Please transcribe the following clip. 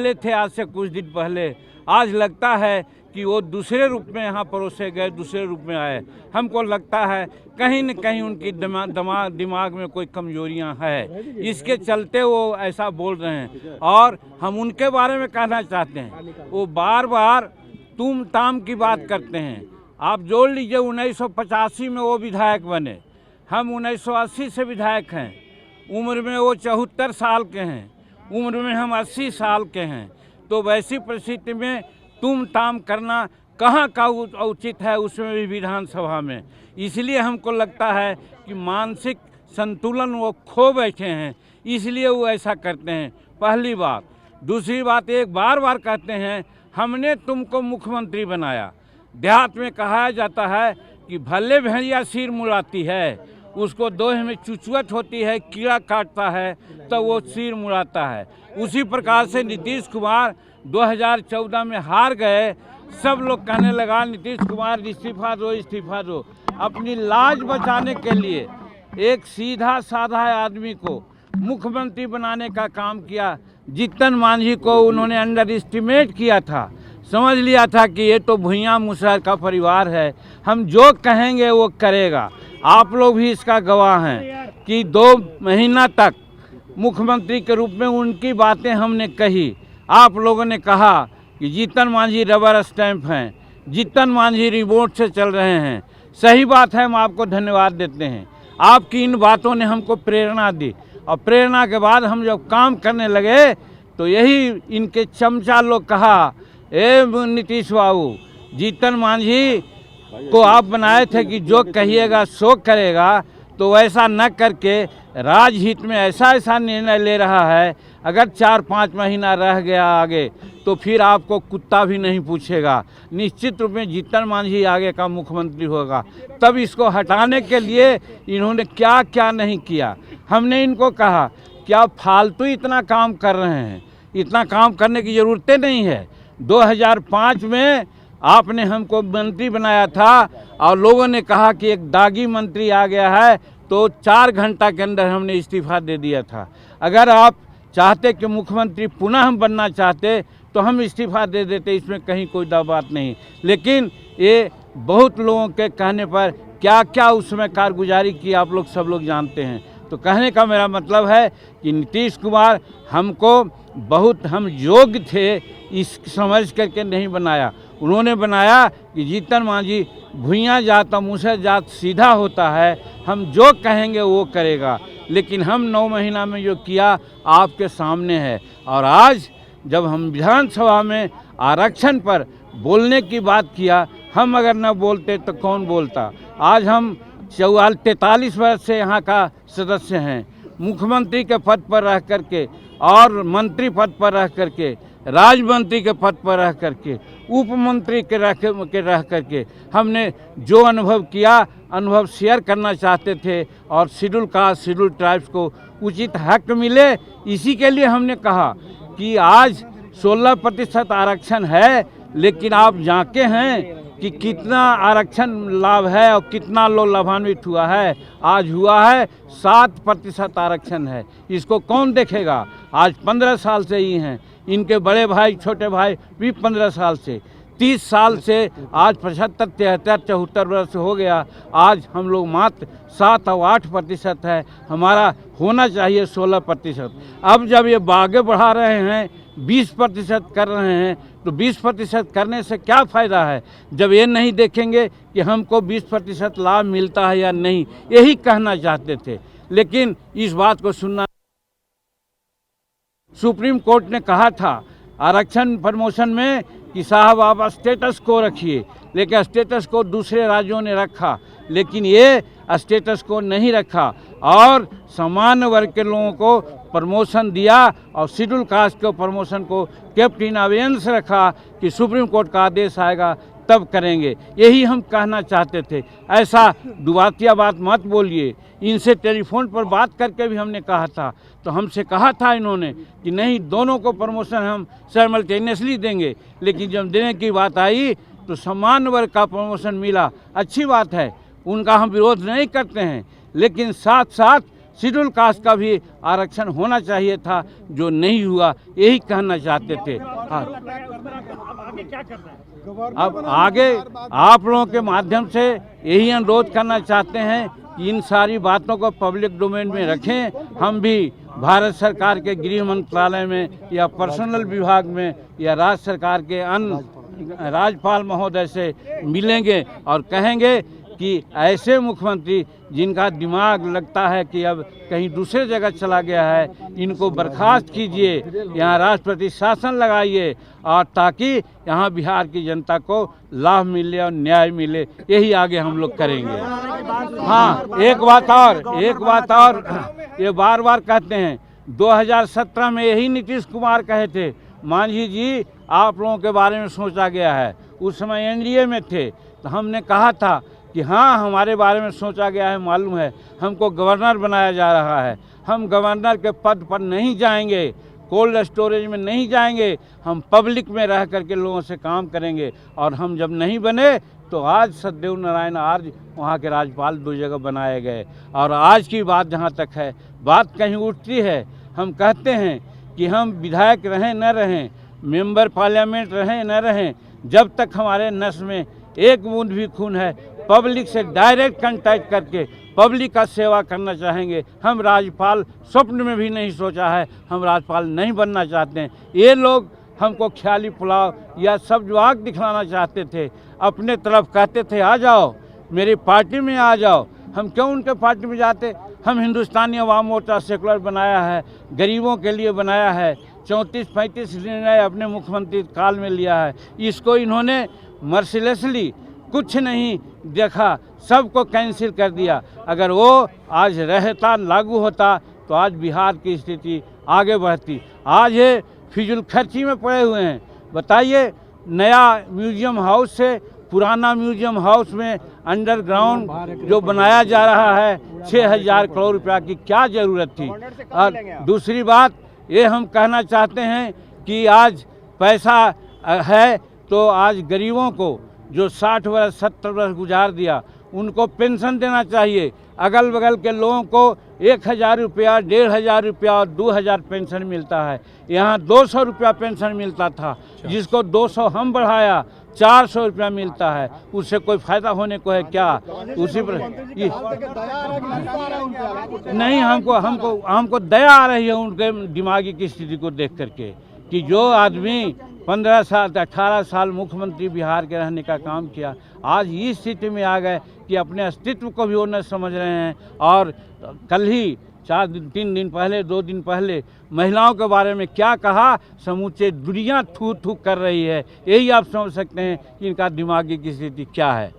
पहले थे, आज से कुछ दिन पहले। आज लगता है कि वो दूसरे रूप में यहाँ परोसे गए, दूसरे रूप में आए। हमको लगता है कहीं न कहीं उनकी दिमाग में कोई कमजोरियाँ है, इसके चलते वो ऐसा बोल रहे हैं। और हम उनके बारे में कहना चाहते हैं, वो बार बार तुम ताम की बात करते हैं। आप जोड़ लीजिए, 1985 में वो विधायक बने, हम 1980 से विधायक हैं। उम्र में वो 74 साल के हैं, उम्र में हम 80 साल के हैं। तो वैसी परिस्थिति में तुम ताम करना कहाँ का उचित है, उसमें भी विधानसभा में। इसलिए हमको लगता है कि मानसिक संतुलन वो खो बैठे हैं, इसलिए वो ऐसा करते हैं। पहली बात। दूसरी बात, एक बार बार कहते हैं हमने तुमको मुख्यमंत्री बनाया। देहात में कहा जाता है कि भले भेड़िया सिर मुड़ाती है, उसको दोहे में चुचुअत होती है, कीड़ा काटता है तो वो सिर मुड़ाता है। उसी प्रकार से नीतीश कुमार 2014 में हार गए। सब लोग कहने लगा नीतीश कुमार इस्तीफा दो, इस्तीफा दो। अपनी लाज बचाने के लिए एक सीधा साधा आदमी को मुख्यमंत्री बनाने का काम किया। जीतन मांझी को उन्होंने अंडर एस्टिमेट किया था, समझ लिया था कि ये तो भुइयां मुसहर का परिवार है, हम जो कहेंगे वो करेगा। आप लोग भी इसका गवाह हैं कि 2 महीना तक मुख्यमंत्री के रूप में उनकी बातें हमने कही। आप लोगों ने कहा कि जीतन मांझी रबर स्टैंप हैं, जीतन मांझी रिमोट से चल रहे हैं। सही बात है, हम आपको धन्यवाद देते हैं। आपकी इन बातों ने हमको प्रेरणा दी, और प्रेरणा के बाद हम जब काम करने लगे तो यही इनके चमचा लोग कहा, ए नीतीश बाबू, जीतन मांझी को आप बनाए थे कि जो कहिएगा सो करेगा, तो वैसा न करके राजहित में ऐसा ऐसा निर्णय ले रहा है। अगर 4-5 महीना रह गया आगे तो फिर आपको कुत्ता भी नहीं पूछेगा। निश्चित रूप में जीतन मांझी आगे का मुख्यमंत्री होगा। तब इसको हटाने के लिए इन्होंने क्या क्या नहीं किया। हमने इनको कहा कि आप फालतू इतना काम कर रहे हैं, इतना काम करने की ज़रूरतें नहीं है। 2005 में आपने हमको मंत्री बनाया था और लोगों ने कहा कि एक दागी मंत्री आ गया है, तो 4 घंटा के अंदर हमने इस्तीफा दे दिया था। अगर आप चाहते कि मुख्यमंत्री पुनः हम बनना चाहते तो हम इस्तीफा दे देते, इसमें कहीं कोई बात नहीं। लेकिन ये बहुत लोगों के कहने पर क्या क्या उसमें कारगुजारी की आप लोग सब लोग जानते हैं। तो कहने का मेरा मतलब है कि नीतीश कुमार हमको बहुत हम योग्य थे इस समझ करके नहीं बनाया। उन्होंने बनाया कि जीतन मांझी भुइयां जात और मुसहर जात सीधा होता है, हम जो कहेंगे वो करेगा। लेकिन हम 9 महीना में जो किया आपके सामने है। और आज जब हम विधानसभा में आरक्षण पर बोलने की बात किया, हम अगर न बोलते तो कौन बोलता। आज हम 43 वर्ष से यहाँ का सदस्य हैं, मुख्यमंत्री के पद पर रह करके और मंत्री पद पर रह करके, राज्य के पद पर रह करके, उप मंत्री के रह करके हमने जो अनुभव किया, अनुभव शेयर करना चाहते थे। और शेड्यूल कास्ट, शेड्यूल ट्राइब्स को उचित हक मिले, इसी के लिए हमने कहा कि आज 16% आरक्षण है। लेकिन आप जानते हैं कि कितना आरक्षण लाभ है और कितना लोग लाभान्वित हुआ है। आज हुआ है 7% आरक्षण है। इसको कौन देखेगा। आज 15 साल से ही हैं, इनके बड़े भाई छोटे भाई भी 15 साल से, 30 साल से आज 75, 73, 74 वर्ष हो गया। आज हम लोग मात्र 7 और 8% है, हमारा होना चाहिए 16%। अब जब ये आगे बढ़ा रहे हैं, 20% कर रहे हैं, तो 20% करने से क्या फ़ायदा है जब ये नहीं देखेंगे कि हमको 20% लाभ मिलता है या नहीं। यही कहना चाहते थे, लेकिन इस बात को सुनना। सुप्रीम कोर्ट ने कहा था आरक्षण प्रमोशन में कि साहब आप स्टेटस को रखिए, लेकिन स्टेटस को दूसरे राज्यों ने रखा, लेकिन ये स्टेटस को नहीं रखा और सामान्य वर्ग के लोगों को प्रमोशन दिया और शेड्यूल कास्ट के प्रमोशन को केप्ट इन अबेयंस रखा कि सुप्रीम कोर्ट का आदेश आएगा तब करेंगे। यही हम कहना चाहते थे। ऐसा दुबातिया बात मत बोलिए। इनसे टेलीफोन पर बात करके भी हमने कहा था, तो हमसे कहा था इन्होंने कि नहीं, दोनों को प्रमोशन हम साइमल्टेनियसली देंगे। लेकिन जब देने की बात आई तो सामान्य वर्ग का प्रमोशन मिला, अच्छी बात है, उनका हम विरोध नहीं करते हैं। लेकिन साथ साथ शेड्यूल कास्ट का भी आरक्षण होना चाहिए था, जो नहीं हुआ। यही कहना चाहते थे। अब आगे आप लोगों के माध्यम से यही अनुरोध करना चाहते हैं कि इन सारी बातों को पब्लिक डोमेन में रखें। हम भी भारत सरकार के गृह मंत्रालय में या पर्सनल विभाग में या राज्य सरकार के अन्य राज्यपाल महोदय से मिलेंगे और कहेंगे कि ऐसे मुख्यमंत्री जिनका दिमाग लगता है कि अब कहीं दूसरे जगह चला गया है, इनको बर्खास्त कीजिए, यहाँ राष्ट्रपति शासन लगाइए, और ताकि यहाँ बिहार की जनता को लाभ मिले और न्याय मिले। यही आगे हम लोग करेंगे। हाँ, एक बात और ये बार बार कहते हैं, 2017 में यही नीतीश कुमार कहे थे, मांझी जी आप लोगों के बारे में सोचा गया है। उस समय एनडीए में थे, तो हमने कहा था कि हाँ हमारे बारे में सोचा गया है, मालूम है, हमको गवर्नर बनाया जा रहा है। हम गवर्नर के पद पर नहीं जाएंगे, कोल्ड स्टोरेज में नहीं जाएंगे, हम पब्लिक में रह करके लोगों से काम करेंगे। और हम जब नहीं बने तो आज सत्यदेव नारायण आर्य वहाँ के राज्यपाल 2 जगह बनाए गए। और आज की बात जहाँ तक है, बात कहीं उठती है, हम कहते हैं कि हम विधायक रहें न रहें, मेंबर पार्लियामेंट रहें न रहें, जब तक हमारे नस में एक बूंद भी खून है, पब्लिक से डायरेक्ट कांटेक्ट करके पब्लिक का सेवा करना चाहेंगे। हम राज्यपाल स्वप्न में भी नहीं सोचा है, हम राज्यपाल नहीं बनना चाहते हैं। ये लोग हमको ख्याली पुलाव या सब जवाब दिखलाना चाहते थे, अपने तरफ कहते थे आ जाओ मेरी पार्टी में आ जाओ। हम क्यों उनके पार्टी में जाते? हम हिंदुस्तानी अवाम मोर्चा सेकुलर बनाया है, गरीबों के लिए बनाया है, 34-35 निर्णय अपने मुख्यमंत्री काल में लिया है। इसको इन्होंने मर्सिलेसली कुछ नहीं देखा, सबको कैंसिल कर दिया। अगर वो आज रहता, लागू होता, तो आज बिहार की स्थिति आगे बढ़ती। आज ये फिजूल खर्ची में पड़े हुए हैं। बताइए, नया म्यूजियम हाउस से पुराना म्यूजियम हाउस में अंडरग्राउंड जो बनाया जा रहा है, 6000 करोड़ रुपया की क्या ज़रूरत थी। और दूसरी बात ये हम कहना चाहते हैं कि आज पैसा है तो आज गरीबों को जो 60 वर्ष 70 वर्ष गुजार दिया, उनको पेंशन देना चाहिए। अगल बगल के लोगों को 1000 रुपया, 1500 रुपया और 2000 पेंशन मिलता है। यहाँ 200 रुपया पेंशन मिलता था, जिसको 200 हम बढ़ाया, 400 रुपया मिलता है। उससे कोई फायदा होने को है क्या? उसी पर नहीं, हमको दया आ रही है उनके दिमागी की स्थिति को देख करके, कि जो आदमी 15 साल 18 साल मुख्यमंत्री बिहार के रहने का काम किया, आज इस स्थिति में आ गए कि अपने अस्तित्व को भी वो न समझ रहे हैं। और कल ही 3 दिन पहले 2 दिन पहले महिलाओं के बारे में क्या कहा, समूचे दुनिया थू थू कर रही है। यही आप समझ सकते हैं कि इनका दिमागी की स्थिति क्या है।